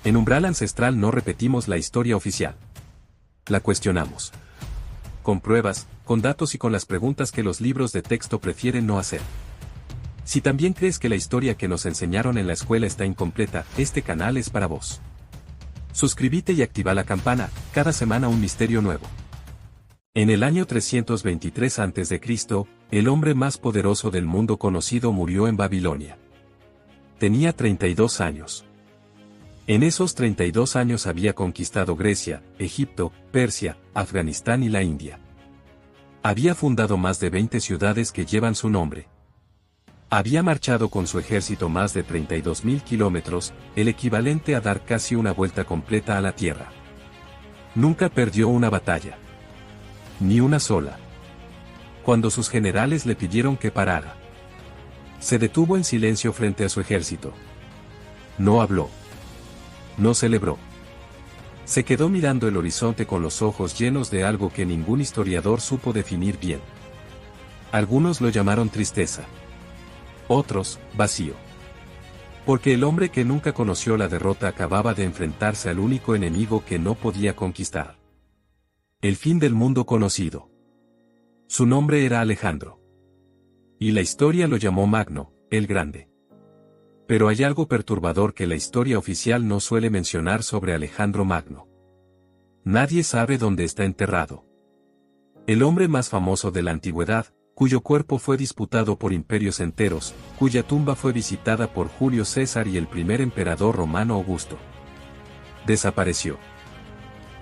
En Umbral Ancestral no repetimos la historia oficial. La cuestionamos. Con pruebas, con datos y con las preguntas que los libros de texto prefieren no hacer. Si también crees que la historia que nos enseñaron en la escuela está incompleta, este canal es para vos. Suscríbete y activa la campana, cada semana un misterio nuevo. En el año 323 a.C., el hombre más poderoso del mundo conocido murió en Babilonia. Tenía 32 años. En esos 32 años había conquistado Grecia, Egipto, Persia, Afganistán y la India. Había fundado más de 20 ciudades que llevan su nombre. Había marchado con su ejército más de 32.000 kilómetros, el equivalente a dar casi una vuelta completa a la Tierra. Nunca perdió una batalla. Ni una sola. Cuando sus generales le pidieron que parara, se detuvo en silencio frente a su ejército. No habló. No celebró. Se quedó mirando el horizonte con los ojos llenos de algo que ningún historiador supo definir bien. Algunos lo llamaron tristeza. Otros, vacío. Porque el hombre que nunca conoció la derrota acababa de enfrentarse al único enemigo que no podía conquistar. El fin del mundo conocido. Su nombre era Alejandro. Y la historia lo llamó Magno, el Grande. Pero hay algo perturbador que la historia oficial no suele mencionar sobre Alejandro Magno. Nadie sabe dónde está enterrado. El hombre más famoso de la antigüedad, cuyo cuerpo fue disputado por imperios enteros, cuya tumba fue visitada por Julio César y el primer emperador romano Augusto. Desapareció.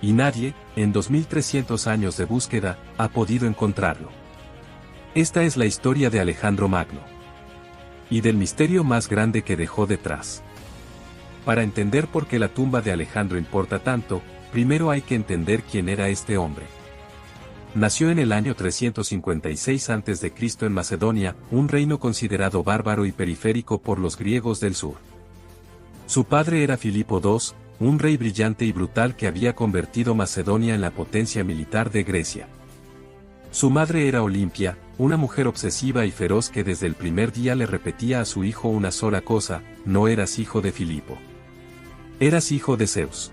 Y nadie, en 2300 años de búsqueda, ha podido encontrarlo. Esta es la historia de Alejandro Magno. Y del misterio más grande que dejó detrás. Para entender por qué la tumba de Alejandro importa tanto, primero hay que entender quién era este hombre. Nació en el año 356 a.C. en Macedonia, un reino considerado bárbaro y periférico por los griegos del sur. Su padre era Filipo II, un rey brillante y brutal que había convertido Macedonia en la potencia militar de Grecia. Su madre era Olimpia, una mujer obsesiva y feroz que desde el primer día le repetía a su hijo una sola cosa: no eras hijo de Filipo. Eras hijo de Zeus,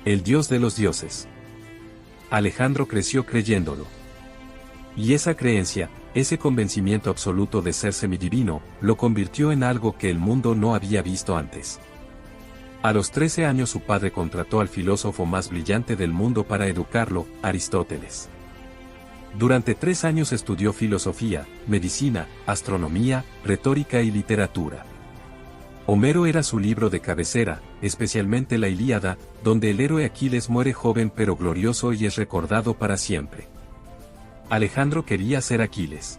el dios de los dioses. Alejandro creció creyéndolo. Y esa creencia, ese convencimiento absoluto de ser semidivino, lo convirtió en algo que el mundo no había visto antes. A los 13 años su padre contrató al filósofo más brillante del mundo para educarlo, Aristóteles. Durante 3 años estudió filosofía, medicina, astronomía, retórica y literatura. Homero era su libro de cabecera, especialmente la Ilíada, donde el héroe Aquiles muere joven pero glorioso y es recordado para siempre. Alejandro quería ser Aquiles.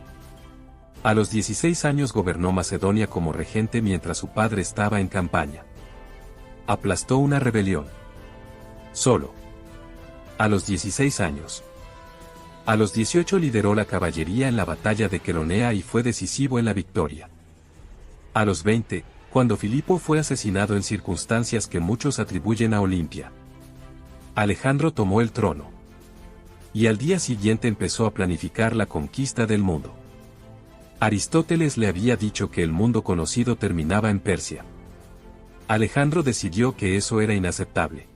A los 16 años gobernó Macedonia como regente mientras su padre estaba en campaña. Aplastó una rebelión. Solo. A los 16 años. A los 18 lideró la caballería en la batalla de Queronea y fue decisivo en la victoria. A los 20, cuando Filipo fue asesinado en circunstancias que muchos atribuyen a Olimpia, Alejandro tomó el trono. Y al día siguiente empezó a planificar la conquista del mundo. Aristóteles le había dicho que el mundo conocido terminaba en Persia. Alejandro decidió que eso era inaceptable.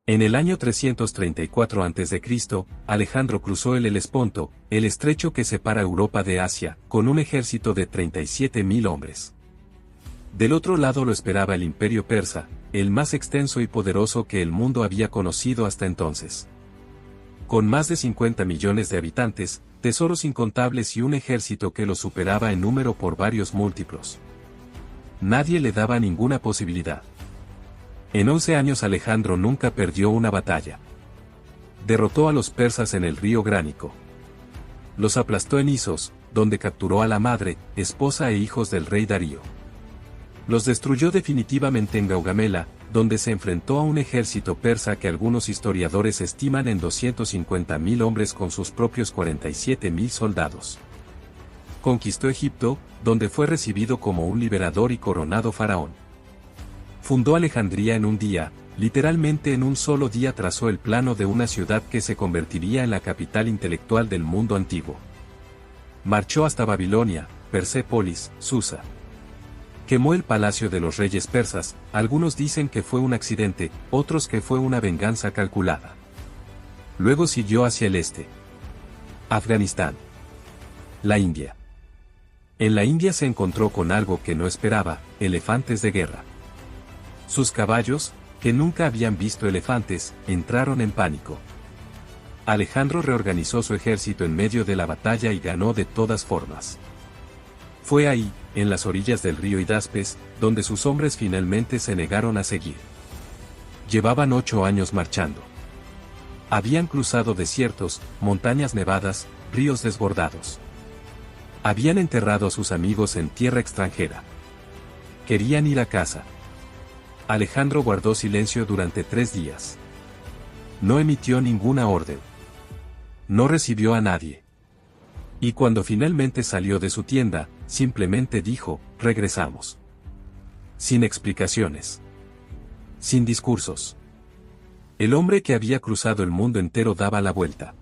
En el año 334 a.C., Alejandro cruzó el Helesponto, el estrecho que separa Europa de Asia, con un ejército de 37.000 hombres. Del otro lado lo esperaba el imperio persa, el más extenso y poderoso que el mundo había conocido hasta entonces. Con más de 50 millones de habitantes, tesoros incontables y un ejército que lo superaba en número por varios múltiplos. Nadie le daba ninguna posibilidad. En 11 años Alejandro nunca perdió una batalla. Derrotó a los persas en el río Gránico. Los aplastó en Isos, donde capturó a la madre, esposa e hijos del rey Darío. Los destruyó definitivamente en Gaugamela, donde se enfrentó a un ejército persa que algunos historiadores estiman en 250.000 hombres con sus propios 47.000 soldados. Conquistó Egipto, donde fue recibido como un liberador y coronado faraón. Fundó Alejandría en un día, literalmente en un solo día trazó el plano de una ciudad que se convertiría en la capital intelectual del mundo antiguo. Marchó hasta Babilonia, Persépolis, Susa. Quemó el palacio de los reyes persas, algunos dicen que fue un accidente, otros que fue una venganza calculada. Luego siguió hacia el este. Afganistán. La India. En la India se encontró con algo que no esperaba, elefantes de guerra. Sus caballos, que nunca habían visto elefantes, entraron en pánico. Alejandro reorganizó su ejército en medio de la batalla y ganó de todas formas. Fue ahí, en las orillas del río Hidaspes, donde sus hombres finalmente se negaron a seguir. Llevaban 8 años marchando. Habían cruzado desiertos, montañas nevadas, ríos desbordados. Habían enterrado a sus amigos en tierra extranjera. Querían ir a casa. Alejandro guardó silencio durante 3 días. No emitió ninguna orden. No recibió a nadie. Y cuando finalmente salió de su tienda, simplemente dijo, regresamos. Sin explicaciones. Sin discursos. El hombre que había cruzado el mundo entero daba la vuelta.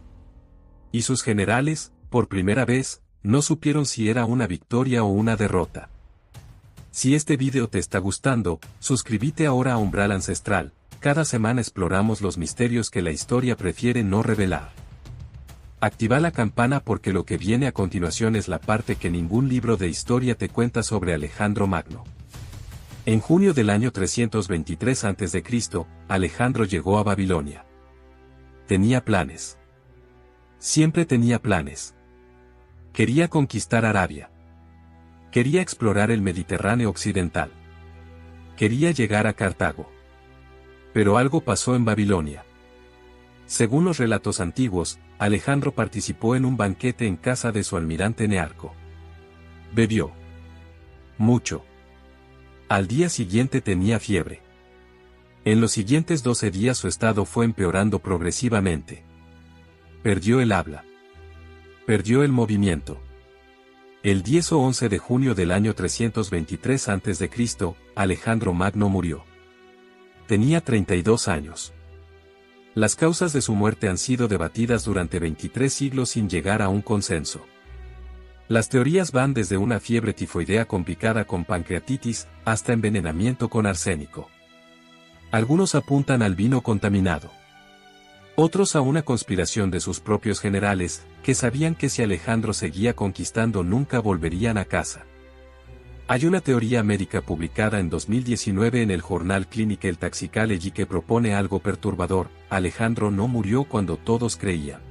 Y sus generales, por primera vez, no supieron si era una victoria o una derrota. Si este video te está gustando, suscríbete ahora a Umbral Ancestral. Cada semana exploramos los misterios que la historia prefiere no revelar. Activa la campana porque lo que viene a continuación es la parte que ningún libro de historia te cuenta sobre Alejandro Magno. En junio del año 323 a.C., Alejandro llegó a Babilonia. Tenía planes. Siempre tenía planes. Quería conquistar Arabia. Quería explorar el Mediterráneo occidental. Quería llegar a Cartago. Pero algo pasó en Babilonia. Según los relatos antiguos, Alejandro participó en un banquete en casa de su almirante Nearco. Bebió mucho. Al día siguiente tenía fiebre. En los siguientes 12 días su estado fue empeorando progresivamente. Perdió el habla. Perdió el movimiento. El 10 o 11 de junio del año 323 a.C., Alejandro Magno murió. Tenía 32 años. Las causas de su muerte han sido debatidas durante 23 siglos sin llegar a un consenso. Las teorías van desde una fiebre tifoidea complicada con pancreatitis, hasta envenenamiento con arsénico. Algunos apuntan al vino contaminado. Otros a una conspiración de sus propios generales, que sabían que si Alejandro seguía conquistando nunca volverían a casa. Hay una teoría médica publicada en 2019 en el journal Clinical Toxicology que propone algo perturbador: Alejandro no murió cuando todos creían.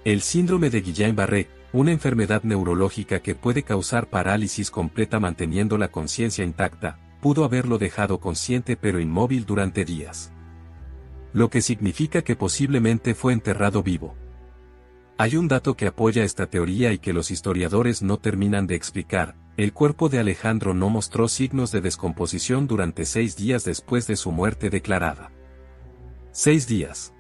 El síndrome de Guillain-Barré, una enfermedad neurológica que puede causar parálisis completa manteniendo la conciencia intacta, pudo haberlo dejado consciente pero inmóvil durante días. Lo que significa que posiblemente fue enterrado vivo. Hay un dato que apoya esta teoría y que los historiadores no terminan de explicar: el cuerpo de Alejandro no mostró signos de descomposición durante 6 días después de su muerte declarada. 6 días.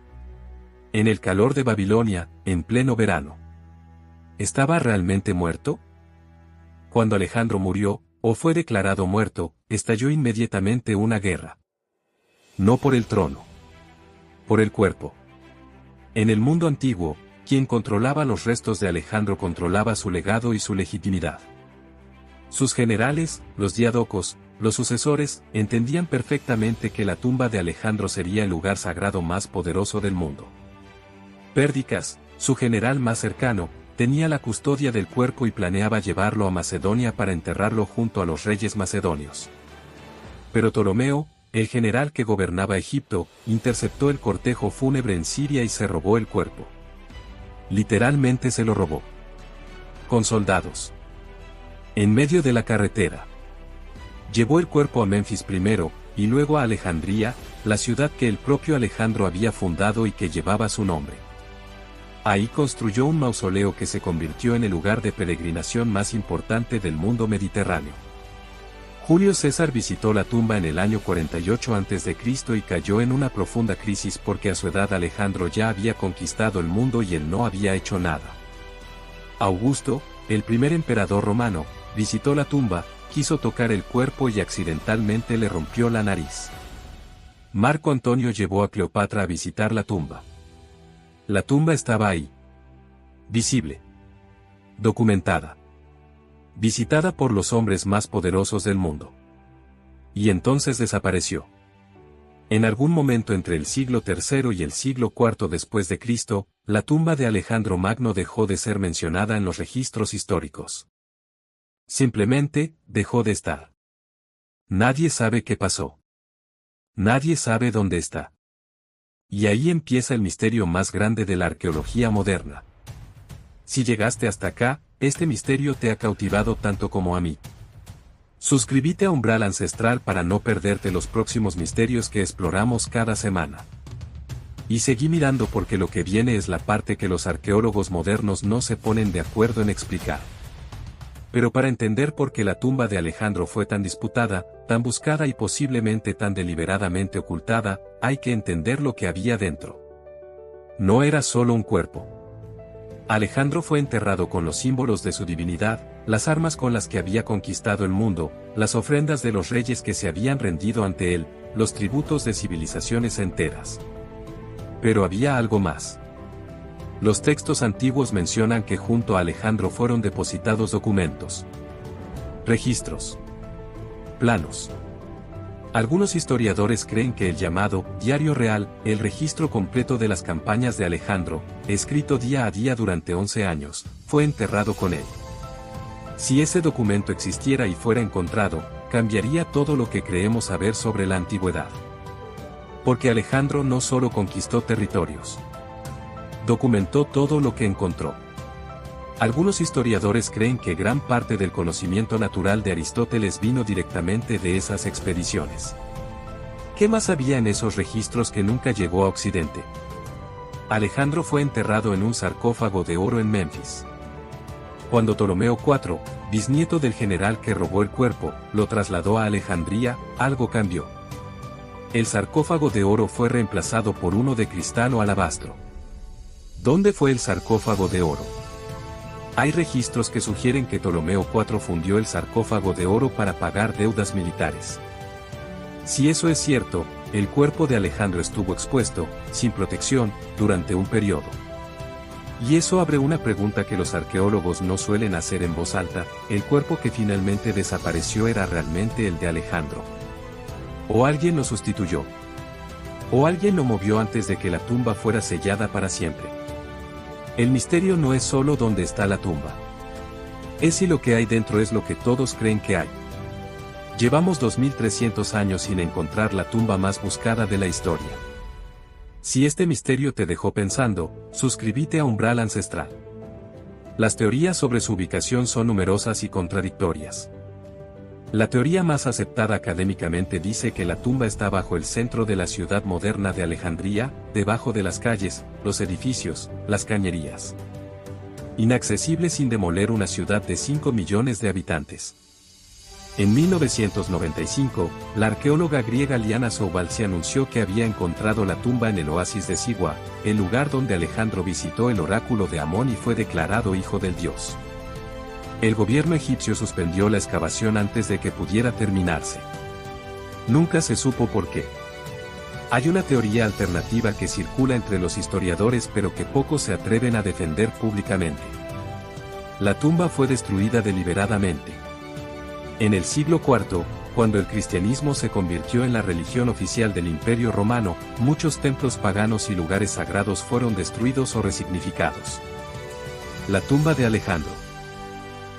En el calor de Babilonia, en pleno verano. ¿Estaba realmente muerto? Cuando Alejandro murió, o fue declarado muerto, estalló inmediatamente una guerra. No por el trono. Por el cuerpo. En el mundo antiguo, quien controlaba los restos de Alejandro controlaba su legado y su legitimidad. Sus generales, los diádocos, los sucesores, entendían perfectamente que la tumba de Alejandro sería el lugar sagrado más poderoso del mundo. Pérdicas, su general más cercano, tenía la custodia del cuerpo y planeaba llevarlo a Macedonia para enterrarlo junto a los reyes macedonios. Pero Ptolomeo, el general que gobernaba Egipto, interceptó el cortejo fúnebre en Siria y se robó el cuerpo. Literalmente se lo robó. Con soldados. En medio de la carretera. Llevó el cuerpo a Menfis primero, y luego a Alejandría, la ciudad que el propio Alejandro había fundado y que llevaba su nombre. Ahí construyó un mausoleo que se convirtió en el lugar de peregrinación más importante del mundo mediterráneo. Julio César visitó la tumba en el año 48 a.C. y cayó en una profunda crisis porque a su edad Alejandro ya había conquistado el mundo y él no había hecho nada. Augusto, el primer emperador romano, visitó la tumba, quiso tocar el cuerpo y accidentalmente le rompió la nariz. Marco Antonio llevó a Cleopatra a visitar la tumba. La tumba estaba ahí. Visible. Documentada. visitada por los hombres más poderosos del mundo. Y entonces desapareció. En algún momento entre el siglo III y el siglo IV después de Cristo, la tumba de Alejandro Magno dejó de ser mencionada en los registros históricos. Simplemente, dejó de estar. Nadie sabe qué pasó. Nadie sabe dónde está. Y ahí empieza el misterio más grande de la arqueología moderna. Si llegaste hasta acá, este misterio te ha cautivado tanto como a mí. Suscríbete a Umbral Ancestral para no perderte los próximos misterios que exploramos cada semana. Y seguí mirando porque lo que viene es la parte que los arqueólogos modernos no se ponen de acuerdo en explicar. Pero para entender por qué la tumba de Alejandro fue tan disputada, tan buscada y posiblemente tan deliberadamente ocultada, hay que entender lo que había dentro. No era solo un cuerpo. Alejandro fue enterrado con los símbolos de su divinidad, las armas con las que había conquistado el mundo, las ofrendas de los reyes que se habían rendido ante él, los tributos de civilizaciones enteras. Pero había algo más. Los textos antiguos mencionan que junto a Alejandro fueron depositados documentos, registros, planos. Algunos historiadores creen que el llamado Diario Real, el registro completo de las campañas de Alejandro, escrito día a día durante 11 años, fue enterrado con él. Si ese documento existiera y fuera encontrado, cambiaría todo lo que creemos saber sobre la antigüedad. Porque Alejandro no solo conquistó territorios, documentó todo lo que encontró. Algunos historiadores creen que gran parte del conocimiento natural de Aristóteles vino directamente de esas expediciones. ¿Qué más había en esos registros que nunca llegó a Occidente? Alejandro fue enterrado en un sarcófago de oro en Memphis. Cuando Ptolomeo IV, bisnieto del general que robó el cuerpo, lo trasladó a Alejandría, algo cambió. El sarcófago de oro fue reemplazado por uno de cristal o alabastro. ¿Dónde fue el sarcófago de oro? Hay registros que sugieren que Ptolomeo IV fundió el sarcófago de oro para pagar deudas militares. Si eso es cierto, el cuerpo de Alejandro estuvo expuesto, sin protección, durante un periodo. Y eso abre una pregunta que los arqueólogos no suelen hacer en voz alta: ¿el cuerpo que finalmente desapareció era realmente el de Alejandro? ¿O alguien lo sustituyó? ¿O alguien lo movió antes de que la tumba fuera sellada para siempre? El misterio no es solo dónde está la tumba. Es si lo que hay dentro es lo que todos creen que hay. Llevamos 2300 años sin encontrar la tumba más buscada de la historia. Si este misterio te dejó pensando, suscríbete a Umbral Ancestral. Las teorías sobre su ubicación son numerosas y contradictorias. La teoría más aceptada académicamente dice que la tumba está bajo el centro de la ciudad moderna de Alejandría, debajo de las calles, los edificios, las cañerías. Inaccesible sin demoler una ciudad de 5 millones de habitantes. En 1995, la arqueóloga griega Liana Souvalsi anunció que había encontrado la tumba en el oasis de Siwa, el lugar donde Alejandro visitó el oráculo de Amón y fue declarado hijo del dios. El gobierno egipcio suspendió la excavación antes de que pudiera terminarse. Nunca se supo por qué. Hay una teoría alternativa que circula entre los historiadores pero que pocos se atreven a defender públicamente. La tumba fue destruida deliberadamente. En el siglo IV, cuando el cristianismo se convirtió en la religión oficial del Imperio Romano, muchos templos paganos y lugares sagrados fueron destruidos o resignificados. La tumba de Alejandro.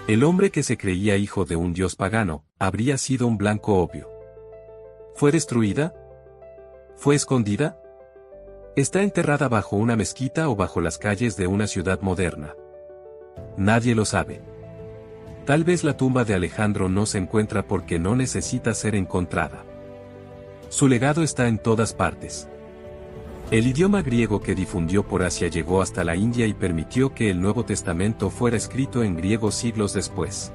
El hombre que se creía hijo de un dios pagano, habría sido un blanco obvio. ¿Fue destruida? ¿Fue escondida? ¿Está enterrada bajo una mezquita o bajo las calles de una ciudad moderna? Nadie lo sabe. Tal vez la tumba de Alejandro no se encuentra porque no necesita ser encontrada. Su legado está en todas partes. El idioma griego que difundió por Asia llegó hasta la India y permitió que el Nuevo Testamento fuera escrito en griego siglos después.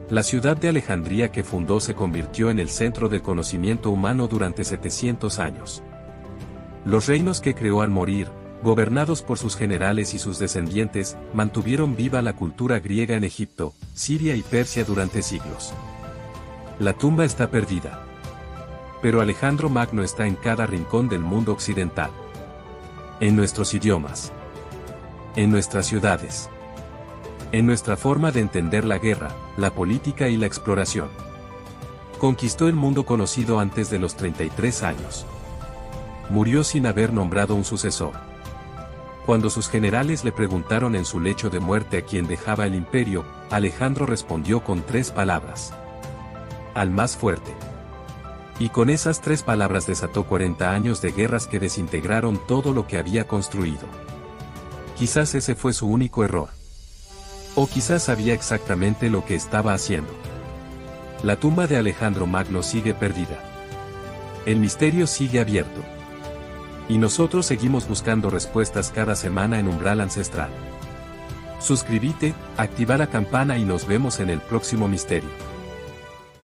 La ciudad de Alejandría que fundó se convirtió en el centro del conocimiento humano durante 700 años. Los reinos que creó al morir, gobernados por sus generales y sus descendientes, mantuvieron viva la cultura griega en Egipto, Siria y Persia durante siglos. La tumba está perdida. Pero Alejandro Magno está en cada rincón del mundo occidental. En nuestros idiomas. En nuestras ciudades. En nuestra forma de entender la guerra, la política y la exploración. Conquistó el mundo conocido antes de los 33 años. Murió sin haber nombrado un sucesor. Cuando sus generales le preguntaron en su lecho de muerte a quién dejaba el imperio, Alejandro respondió con 3 palabras. Al más fuerte. Y con esas 3 palabras desató 40 años de guerras que desintegraron todo lo que había construido. Quizás ese fue su único error. O quizás sabía exactamente lo que estaba haciendo. La tumba de Alejandro Magno sigue perdida. El misterio sigue abierto. Y nosotros seguimos buscando respuestas cada semana en Umbral Ancestral. Suscríbete, activa la campana y nos vemos en el próximo misterio.